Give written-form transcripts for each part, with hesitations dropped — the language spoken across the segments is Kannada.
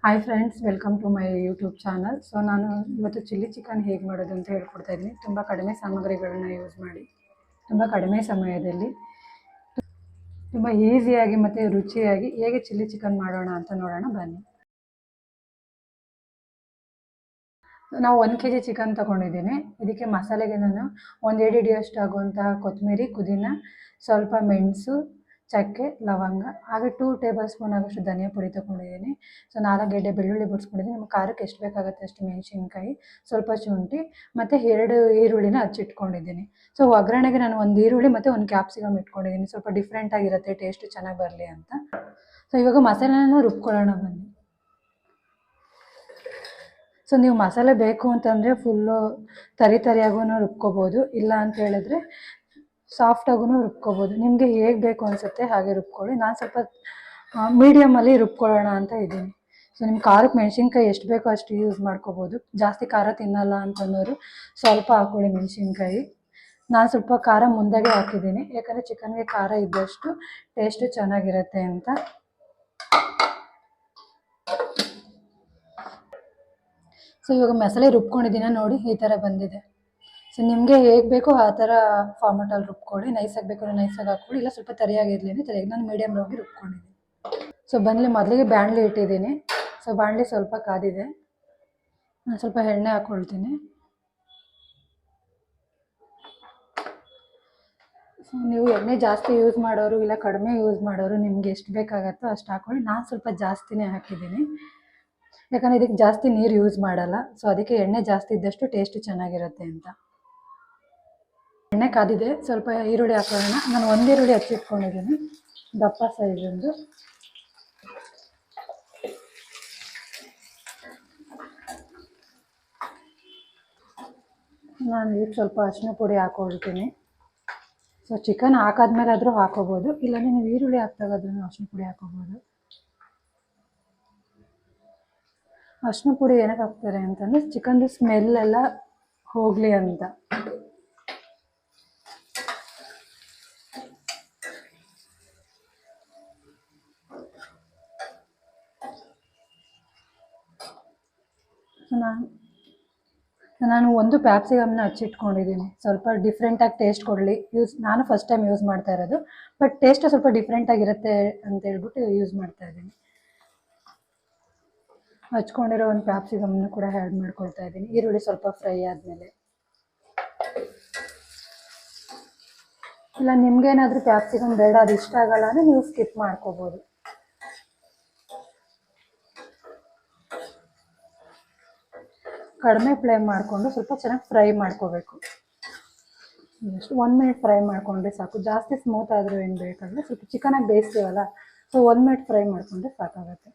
Hi friends, welcome to my YouTube channel. So ನಾನು ಇವತ್ತು ಚಿಲ್ಲಿ ಚಿಕನ್ ಹೇಗೆ ಮಾಡೋದು ಅಂತ ಹೇಳ್ಕೊಡ್ತಾ ಇದ್ದೀನಿ. ತುಂಬ ಕಡಿಮೆ ಸಾಮಗ್ರಿಗಳನ್ನ ಯೂಸ್ ಮಾಡಿ ತುಂಬ ಕಡಿಮೆ ಸಮಯದಲ್ಲಿ ತುಂಬ ಈಸಿಯಾಗಿ ಮತ್ತು ರುಚಿಯಾಗಿ ಹೇಗೆ ಚಿಲ್ಲಿ ಚಿಕನ್ ಮಾಡೋಣ ಅಂತ ನೋಡೋಣ ಬನ್ನಿ. ನಾವು 1 kg ಚಿಕನ್ ತೊಗೊಂಡಿದ್ದೀನಿ. ಇದಕ್ಕೆ ಮಸಾಲೆಗೆ ನಾನು 1 ಹಿಡಿಯಷ್ಟು ಆಗುವಂತಹ ಕೊತ್ತಂಬರಿ, ಪುದೀನ, ಸ್ವಲ್ಪ ಮೆಣಸು, ಚಕ್ಕೆ, ಲವಂಗ, ಹಾಗೆ 2 ಟೇಬಲ್ ಸ್ಪೂನ್ ಆಗೋಷ್ಟು ಧನಿಯಾ ಪುಡಿ ತೊಗೊಂಡಿದ್ದೀನಿ. ಸೊ 4 ಗೆಡ್ಡೆ ಬೆಳ್ಳುಳ್ಳಿ ಬಿಡಿಸ್ಕೊಂಡಿದ್ದೀನಿ. ನಮ್ಮ ಖಾರಕ್ಕೆ ಎಷ್ಟು ಬೇಕಾಗುತ್ತೆ ಅಷ್ಟು ಮೆಣಸಿನ್ಕಾಯಿ, ಸ್ವಲ್ಪ ಶುಂಠಿ ಮತ್ತು 2 ಈರುಳ್ಳಿನ ಹಚ್ಚಿಟ್ಕೊಂಡಿದ್ದೀನಿ. ಸೊ ಒಗ್ಗರಣೆಗೆ ನಾನು 1 ಈರುಳ್ಳಿ ಮತ್ತು 1 ಕ್ಯಾಪ್ಸಿಕಮ್ ಇಟ್ಕೊಂಡಿದ್ದೀನಿ. ಸ್ವಲ್ಪ ಡಿಫ್ರೆಂಟಾಗಿರುತ್ತೆ, ಟೇಸ್ಟು ಚೆನ್ನಾಗಿ ಬರಲಿ ಅಂತ. ಸೊ ಇವಾಗ ಮಸಾಲೆನ ರುಬ್ಕೊಳ್ಳೋಣ ಬನ್ನಿ. ಸೊ ನೀವು ಮಸಾಲೆ ಬೇಕು ಅಂತಂದರೆ ಫುಲ್ಲು ತರಿಯಾಗೂ ರುಬ್ಕೋಬೋದು, ಇಲ್ಲ ಅಂತ ಹೇಳಿದ್ರೆ ಸಾಫ್ಟಾಗೂ ರುಬ್ಕೋಬೋದು. ನಿಮಗೆ ಹೇಗೆ ಬೇಕು ಅನಿಸುತ್ತೆ ಹಾಗೆ ರುಬ್ಕೊಳ್ಳಿ. ನಾನು ಸ್ವಲ್ಪ ಮೀಡಿಯಮಲ್ಲಿ ರುಬ್ಕೊಳ್ಳೋಣ ಅಂತ ಇದ್ದೀನಿ. ಸೊ ನಿಮ್ಮ ಖಾರಕ್ಕೆ ಮೆಣಸಿನ್ಕಾಯಿ ಎಷ್ಟು ಬೇಕೋ ಅಷ್ಟು ಯೂಸ್ ಮಾಡ್ಕೋಬೋದು. ಜಾಸ್ತಿ ಖಾರ ತಿನ್ನಲ್ಲ ಅಂತಂದವರು ಸ್ವಲ್ಪ ಹಾಕ್ಕೊಳ್ಳಿ ಮೆಣಸಿನ್ಕಾಯಿ. ನಾನು ಸ್ವಲ್ಪ ಖಾರ ಮುಂದಾಗೆ ಹಾಕಿದ್ದೀನಿ, ಯಾಕಂದರೆ ಚಿಕನ್ಗೆ ಖಾರ ಇದ್ದಷ್ಟು ಟೇಸ್ಟು ಚೆನ್ನಾಗಿರುತ್ತೆ ಅಂತ. ಸೊ ಇವಾಗ ಮಸಾಲೆ ರುಬ್ಕೊಂಡಿದ್ದೀನಿ ನೋಡಿ, ಈ ಥರ ಬಂದಿದೆ. ಸೊ ನಿಮಗೆ ಹೇಗೆ ಬೇಕೋ ಆ ಥರ ಫಾರ್ಮೆಟಲ್ಲಿ ರುಬ್ಕೊಳ್ಳಿ. ನೈಸಾಗಿ ಬೇಕಾದ್ರೆ ನೈಸಾಗಿ ಹಾಕ್ಕೊಳ್ಳಿ, ಇಲ್ಲ ಸ್ವಲ್ಪ ತರಿಯಾಗಿರಲಿ ತರಿಯಾಗಿ. ನಾನು ಮೀಡಿಯಮ್ ಹೋಗಿ ರುಬ್ಕೊಂಡಿದ್ದೀನಿ. ಸೊ ಮೊದಲಿಗೆ ಬಾಣಲಿ ಇಟ್ಟಿದ್ದೀನಿ. ಸೊ ಬಾಣಲಿ ಸ್ವಲ್ಪ ಕಾದಿದೆ. ನಾನು ಸ್ವಲ್ಪ ಎಣ್ಣೆ ಹಾಕ್ಕೊಳ್ತೀನಿ. ಸೊ ನೀವು ಎಣ್ಣೆ ಜಾಸ್ತಿ ಯೂಸ್ ಮಾಡೋರು ಇಲ್ಲ ಕಡಿಮೆ ಯೂಸ್ ಮಾಡೋರು, ನಿಮಗೆ ಎಷ್ಟು ಬೇಕಾಗತ್ತೋ ಅಷ್ಟು ಹಾಕ್ಕೊಳ್ಳಿ. ನಾನು ಸ್ವಲ್ಪ ಜಾಸ್ತಿನೇ ಹಾಕಿದ್ದೀನಿ, ಯಾಕಂದರೆ ಇದಕ್ಕೆ ಜಾಸ್ತಿ ನೀರು ಯೂಸ್ ಮಾಡಲ್ಲ. ಸೊ ಅದಕ್ಕೆ ಎಣ್ಣೆ ಜಾಸ್ತಿ ಇದ್ದಷ್ಟು ಟೇಸ್ಟ್ ಚೆನ್ನಾಗಿರುತ್ತೆ ಅಂತ. ಎಣ್ಣೆ ಕಾದಿದೆ, ಸ್ವಲ್ಪ ಈರುಳ್ಳಿ ಹಾಕೋಣ. ನಾನು 1 ಈರುಳ್ಳಿ ಹಚ್ಚಿಟ್ಕೊಂಡಿದ್ದೀನಿ, ದಪ್ಪ ಸೈಜೊಂದು. ನಾನು ಇದಕ್ಕೆ ಸ್ವಲ್ಪ ಅರಿಶಿನ ಪುಡಿ ಹಾಕ್ಕೊಳ್ತೀನಿ. ಸೊ ಚಿಕನ್ ಹಾಕಾದ್ಮೇಲೆ ಆದರೂ ಹಾಕೋಬೋದು, ಇಲ್ಲಾಂದರೆ ನೀವು ಈರುಳ್ಳಿ ಹಾಕ್ದಾಗಾದ್ರೂ ಅರಿಶಿನ ಪುಡಿ ಹಾಕೋಬೋದು. ಅರಿಶಿನ ಪುಡಿ ಏನಕ್ಕೆ ಹಾಕ್ತಾರೆ ಅಂತಂದರೆ ಚಿಕನ್ದು ಸ್ಮೆಲ್ಲೆಲ್ಲ ಹೋಗಲಿ ಅಂತ. ನಾನು 1 ಕ್ಯಾಪ್ಸಿಕಮ್ನ ಹಚ್ಚಿಟ್ಕೊಂಡಿದ್ದೀನಿ, ಸ್ವಲ್ಪ ಡಿಫ್ರೆಂಟಾಗಿ ಟೇಸ್ಟ್ ಕೊಡಲಿ. ನಾನು ಫಸ್ಟ್ ಟೈಮ್ ಯೂಸ್ ಮಾಡ್ತಾ ಇರೋದು, ಬಟ್ ಟೇಸ್ಟ್ ಸ್ವಲ್ಪ ಡಿಫ್ರೆಂಟಾಗಿರುತ್ತೆ ಅಂತ ಹೇಳ್ಬಿಟ್ಟು ಯೂಸ್ ಮಾಡ್ತಾ ಇದ್ದೀನಿ. ಹಚ್ಕೊಂಡಿರೋ 1 ಕ್ಯಾಪ್ಸಿಕಮ್ನ ಕೂಡ ಆ್ಯಡ್ ಮಾಡ್ಕೊಳ್ತಾ ಇದ್ದೀನಿ. ಈರುಳ್ಳಿ ಸ್ವಲ್ಪ ಫ್ರೈ ಆದಮೇಲೆ, ಇಲ್ಲ ನಿಮ್ಗೇನಾದರೂ ಕ್ಯಾಪ್ಸಿಕಮ್ ಬೇಡ, ಅದು ಇಷ್ಟ ಆಗಲ್ಲ ಅಂದರೆ ನೀವು ಸ್ಕಿಪ್ ಮಾಡ್ಕೋಬೋದು. ಕಡಿಮೆ ಫ್ಲೇಮ್ ಮಾಡಿಕೊಂಡು ಸ್ವಲ್ಪ ಚೆನ್ನಾಗಿ ಫ್ರೈ ಮಾಡ್ಕೋಬೇಕು. ಎಷ್ಟು 1 ಮಿನಿಟ್ ಫ್ರೈ ಮಾಡಿಕೊಂಡ್ರೆ ಸಾಕು. ಜಾಸ್ತಿ ಸ್ಮೂತ್ ಆದರೂ ಏನು ಬೇಕಾದರೆ, ಸ್ವಲ್ಪ ಚಿಕನಾಗಿ ಬೇಯಿಸ್ತೀವಲ್ಲ, ಸೊ 1 ಮಿನಿಟ್ ಫ್ರೈ ಮಾಡಿಕೊಂಡ್ರೆ ಸಾಕಾಗುತ್ತೆ.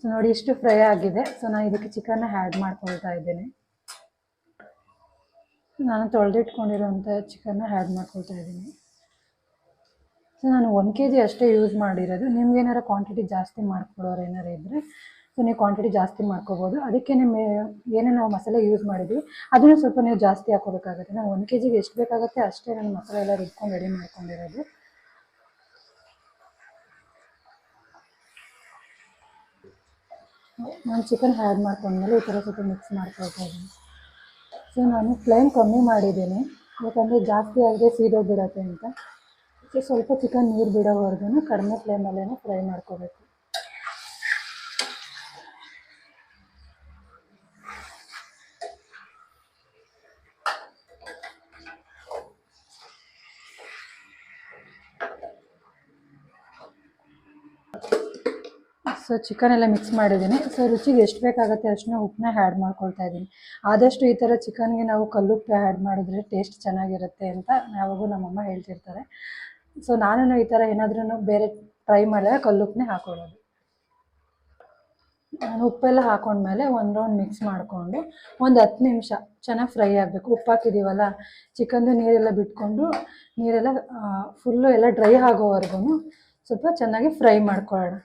ಸೊ ನೋಡಿ, ಇಷ್ಟು ಫ್ರೈ ಆಗಿದೆ. ಸೊ ನಾನು ಇದಕ್ಕೆ ಚಿಕನ್ನ ಆ್ಯಡ್ ಮಾಡ್ಕೊಳ್ತಾ ಇದ್ದೀನಿ. ನಾನು ತೊಳೆದಿಟ್ಕೊಂಡಿರೋಂಥ ಚಿಕನ್ನ ಆ್ಯಡ್ ಮಾಡ್ಕೊಳ್ತಾ ಇದ್ದೀನಿ. ಸೊ ನಾನು 1 kg ಅಷ್ಟೇ ಯೂಸ್ ಮಾಡಿರೋದು. ನಿಮ್ಗೇನಾರು ಕ್ವಾಂಟಿಟಿ ಜಾಸ್ತಿ ಮಾಡ್ಕೊಡೋರು ಏನಾರು ಇದ್ದರೆ ಸೊ ನೀವು ಕ್ವಾಂಟಿಟಿ ಜಾಸ್ತಿ ಮಾಡ್ಕೋಬೋದು. ಅದಕ್ಕೆ ಏನೇ ನಾವು ಮಸಾಲೆ ಯೂಸ್ ಮಾಡಿದ್ವಿ ಅದನ್ನು ಸ್ವಲ್ಪ ನೀವು ಜಾಸ್ತಿ ಹಾಕೋಬೇಕಾಗುತ್ತೆ. ನಾನು 1 kgಗೆ ಎಷ್ಟು ಬೇಕಾಗುತ್ತೆ ಅಷ್ಟೇ ನಾನು ಮಸಾಲೆ ಎಲ್ಲ ರುಬ್ಕೊಂಡು ರೆಡಿ ಮಾಡ್ಕೊಂಡಿರೋದು. ನಾನು ಚಿಕನ್ ಆ್ಯಡ್ ಮಾಡ್ಕೊಂಡ್ಮೇಲೆ ಈ ಥರ ಸ್ವಲ್ಪ ಮಿಕ್ಸ್ ಮಾಡ್ಕೊಳ್ತಾ ಇದ್ದೀನಿ. ಸೊ ನಾನು ಫ್ಲೇಮ್ ಕಮ್ಮಿ ಮಾಡಿದ್ದೀನಿ, ಯಾಕಂದರೆ ಜಾಸ್ತಿ ಆದರೆ ಸೀದೋಗ್ಬಿಡತ್ತೆ ಅಂತ. ಸೊ ಸ್ವಲ್ಪ ಚಿಕನ್ ನೀರು ಬಿಡೋವರೆಗೂ ಕಡಿಮೆ ಫ್ಲೇಮಲ್ಲೇ ಫ್ರೈ ಮಾಡ್ಕೋಬೇಕು. ಸೊ ಚಿಕನ್ ಎಲ್ಲ ಮಿಕ್ಸ್ ಮಾಡಿದ್ದೀನಿ. ಸೊ ರುಚಿಗೆ ಎಷ್ಟು ಬೇಕಾಗುತ್ತೆ ಅಷ್ಟನ್ನ ಉಪ್ಪನ್ನ ಆ್ಯಡ್ ಮಾಡ್ಕೊಳ್ತಾ ಇದ್ದೀನಿ. ಆದಷ್ಟು ಈ ಥರ ಚಿಕನ್ಗೆ ನಾವು ಕಲ್ಲುಪ್ಪು ಆ್ಯಡ್ ಮಾಡಿದ್ರೆ ಟೇಸ್ಟ್ ಚೆನ್ನಾಗಿರುತ್ತೆ ಅಂತ ಯಾವಾಗೂ ನಮ್ಮಮ್ಮ ಹೇಳ್ತಿರ್ತಾರೆ. ಸೊ ನಾನು ಈ ಥರ ಏನಾದ್ರೂ ಬೇರೆ ಟ್ರೈ ಮಾಡಿದಾಗ ಕಲ್ಲುಪ್ಪನ್ನೇ ಹಾಕೊಳ್ಳೋದು. ನಾನು ಉಪ್ಪೆಲ್ಲ ಹಾಕೊಂಡ್ಮೇಲೆ 1 ರೌಂಡ್ ಮಿಕ್ಸ್ ಮಾಡಿಕೊಂಡು 10 ನಿಮಿಷ ಚೆನ್ನಾಗಿ ಫ್ರೈ ಆಗಬೇಕು. ಉಪ್ಪು ಹಾಕಿದ್ದೀವಲ್ಲ, ಚಿಕನ್ದು ನೀರೆಲ್ಲ ಬಿಟ್ಕೊಂಡು ನೀರೆಲ್ಲ ಫುಲ್ಲು ಎಲ್ಲ ಡ್ರೈ ಆಗೋವರೆಗೂ ಸ್ವಲ್ಪ ಚೆನ್ನಾಗಿ ಫ್ರೈ ಮಾಡ್ಕೊಳ್ಳೋಣ.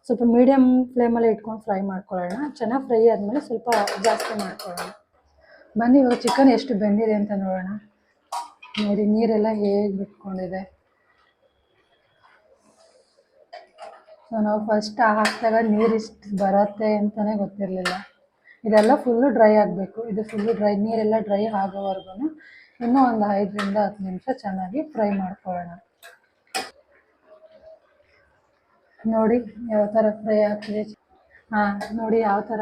ಸ್ವಲ್ಪ ಮೀಡಿಯಮ್ ಫ್ಲೇಮಲ್ಲೇ ಇಟ್ಕೊಂಡು ಫ್ರೈ ಮಾಡ್ಕೊಳ್ಳೋಣ. ಚೆನ್ನಾಗಿ ಫ್ರೈ ಆದಮೇಲೆ ಸ್ವಲ್ಪ ಜಾಸ್ತಿ ಮಾಡ್ಕೊಳ್ಳೋಣ. ಬನ್ನಿ ಇವಾಗ ಚಿಕನ್ ಎಷ್ಟು ಬೆಂದಿದೆ ಅಂತ ನೋಡೋಣ. ನೋಡಿ, ನೀರೆಲ್ಲ ಹೇಗೆ ಬಿಟ್ಕೊಂಡಿದೆ. ಸೊ ನಾವು ಫಸ್ಟ್ ಹಾಕಿದಾಗ ನೀರು ಇಷ್ಟು ಬರುತ್ತೆ ಅಂತಲೇ ಗೊತ್ತಿರಲಿಲ್ಲ. ಇದೆಲ್ಲ ಫುಲ್ಲು ಡ್ರೈ ಆಗಬೇಕು. ಇದು ಫುಲ್ಲು ಡ್ರೈ, ನೀರೆಲ್ಲ ಡ್ರೈ ಆಗೋವರೆಗೂ ಇನ್ನೂ ಒಂದು 5ರಿಂದ 10 ನಿಮಿಷ ಚೆನ್ನಾಗಿ ಫ್ರೈ ಮಾಡ್ಕೊಳ್ಳೋಣ. ನೋಡಿ ಯಾವ ಥರ ಫ್ರೈ ಆಗ್ತಿದೆ. ಹಾಂ, ನೋಡಿ ಯಾವ ಥರ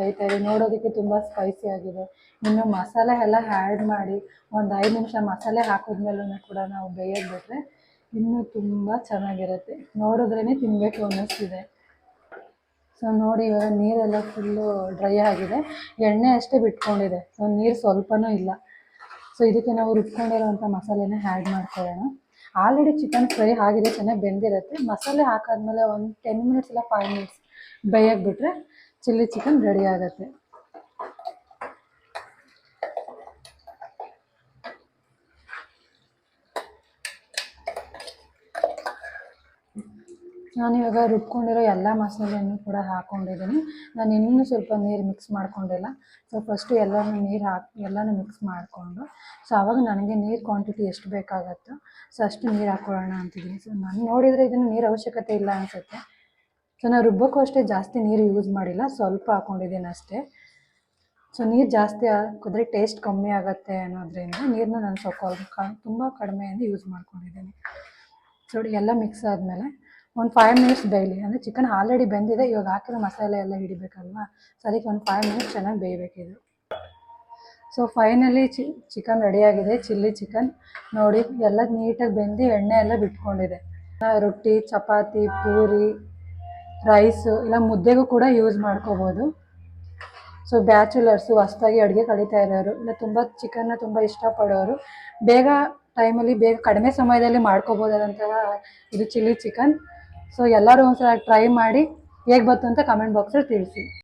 ಬೇಯ್ತಾ ಇದೆ. ನೋಡೋದಕ್ಕೆ ತುಂಬ ಸ್ಪೈಸಿ ಆಗಿದೆ. ಇನ್ನು ಮಸಾಲೆ ಎಲ್ಲ ಆ್ಯಡ್ ಮಾಡಿ ಒಂದು 5 ನಿಮಿಷ ಮಸಾಲೆ ಹಾಕಿದ್ಮೇಲೂ ಕೂಡ ನಾವು ಬೇಯೋಕ್ಕೆ ಬಿಟ್ಟರೆ ಇನ್ನೂ ತುಂಬ ಚೆನ್ನಾಗಿರುತ್ತೆ. ನೋಡಿದ್ರೇ ತಿನ್ನಬೇಕು ಅನ್ನಿಸ್ತಿದೆ. ಸೊ ನೋಡಿ, ಇವಾಗ ನೀರೆಲ್ಲ ಫುಲ್ಲು ಡ್ರೈ ಆಗಿದೆ, ಎಣ್ಣೆ ಅಷ್ಟೇ ಬಿಟ್ಕೊಂಡಿದೆ. ಸೊ ನೀರು ಸ್ವಲ್ಪನೂ ಇಲ್ಲ. ಸೊ ಇದಕ್ಕೆ ನಾವು ರುಬ್ಕೊಂಡಿರೋಂಥ ಮಸಾಲೆನ ಆ್ಯಡ್ ಮಾಡ್ಕೊಳ್ಳೋಣ. ಆಲ್ರೆಡಿ ಚಿಕನ್ ಫ್ರೈ ಆಗಿದೆ, ಚೆನ್ನಾಗಿ ಬೆಂದಿರುತ್ತೆ. ಮಸಾಲೆ ಹಾಕಾದ್ಮೇಲೆ ಒಂದು 10 ಮಿನಿಟ್ಸ್ ಇಲ್ಲ 5 ಮಿನಿಟ್ಸ್ ಬೇಯಕ್ಕೆ ಬಿಟ್ಟರೆ ಚಿಲ್ಲಿ ಚಿಕನ್ ರೆಡಿ ಆಗುತ್ತೆ. ನಾನಿವಾಗ ರುಬ್ಕೊಂಡಿರೋ ಎಲ್ಲ ಮಸಾಲೆಯನ್ನು ಕೂಡ ಹಾಕ್ಕೊಂಡಿದ್ದೀನಿ. ನಾನು ಇನ್ನೂ ಸ್ವಲ್ಪ ನೀರು ಮಿಕ್ಸ್ ಮಾಡ್ಕೊಂಡಿಲ್ಲ. ಸೊ ಫಸ್ಟು ಎಲ್ಲನೂ ಮಿಕ್ಸ್ ಮಾಡಿಕೊಂಡು, ಸೊ ಆವಾಗ ನನಗೆ ನೀರು ಕ್ವಾಂಟಿಟಿ ಎಷ್ಟು ಬೇಕಾಗುತ್ತೋ ಸೊ ಅಷ್ಟು ನೀರು ಹಾಕ್ಕೊಳ್ಳೋಣ ಅಂತಿದ್ದೀನಿ. ಸೊ ನಾನು ನೋಡಿದರೆ ಇದನ್ನು ನೀರು ಅವಶ್ಯಕತೆ ಇಲ್ಲ ಅನಿಸುತ್ತೆ. ಸೊ ನಾನು ರುಬ್ಬೋಕ್ಕೂ ಅಷ್ಟೇ ಜಾಸ್ತಿ ನೀರು ಯೂಸ್ ಮಾಡಿಲ್ಲ, ಸ್ವಲ್ಪ ಹಾಕ್ಕೊಂಡಿದ್ದೀನಿ ಅಷ್ಟೇ. ಸೊ ನೀರು ಜಾಸ್ತಿ ಹಾಕಿದ್ರೆ ಟೇಸ್ಟ್ ಕಮ್ಮಿ ಆಗುತ್ತೆ ಅನ್ನೋದ್ರಿಂದ ನೀರನ್ನ ನಾನು ಸ್ವಲ್ಪ ತುಂಬ ಕಡಿಮೆಯಿಂದ ಯೂಸ್ ಮಾಡ್ಕೊಂಡಿದ್ದೀನಿ. ಸೊ ಎಲ್ಲ ಮಿಕ್ಸ್ ಆದಮೇಲೆ ಒಂದು 5 ಮಿನಿಟ್ಸ್ ಬೇಯಲಿ. ಅಂದರೆ ಚಿಕನ್ ಆಲ್ರೆಡಿ ಬೆಂದಿದೆ, ಇವಾಗ ಹಾಕಿರೋ ಮಸಾಲೆ ಎಲ್ಲ ಹಿಡಿಬೇಕಲ್ವ. ಸೊ ಅದಕ್ಕೆ ಒಂದು 5 ಮಿನಿಟ್ಸ್ ಚೆನ್ನಾಗಿ ಬೇಯಬೇಕಿದು. ಸೊ ಫೈನಲಿ ಚಿಕನ್ ರೆಡಿಯಾಗಿದೆ, ಚಿಲ್ಲಿ ಚಿಕನ್. ನೋಡಿ ಎಲ್ಲ ನೀಟಾಗಿ ಬೆಂದು ಎಣ್ಣೆ ಎಲ್ಲ ಬಿಟ್ಕೊಂಡಿದೆ. ರೊಟ್ಟಿ, ಚಪಾತಿ, ಪೂರಿ, ರೈಸು ಇಲ್ಲ ಮುದ್ದೆಗೂ ಕೂಡ ಯೂಸ್ ಮಾಡ್ಕೋಬೋದು. ಸೊ ಬ್ಯಾಚುಲರ್ಸು, ಹೊಸ್ದಾಗಿ ಅಡುಗೆ ಕಲಿತಾ ಇರೋರು, ಇಲ್ಲ ತುಂಬ ಚಿಕನ್ನ ತುಂಬ ಇಷ್ಟಪಡೋರು ಬೇಗ ಕಡಿಮೆ ಸಮಯದಲ್ಲಿ ಮಾಡ್ಕೋಬೋದಾದಂತಹ ಇದು ಚಿಲ್ಲಿ ಚಿಕನ್. ಸೊ ಎಲ್ಲರೂ ಒಂದ್ಸಲ ಟ್ರೈ ಮಾಡಿ ಹೇಗೆ ಬಂತು ಅಂತ ಕಮೆಂಟ್ ಬಾಕ್ಸಲ್ಲಿ ತಿಳಿಸಿ.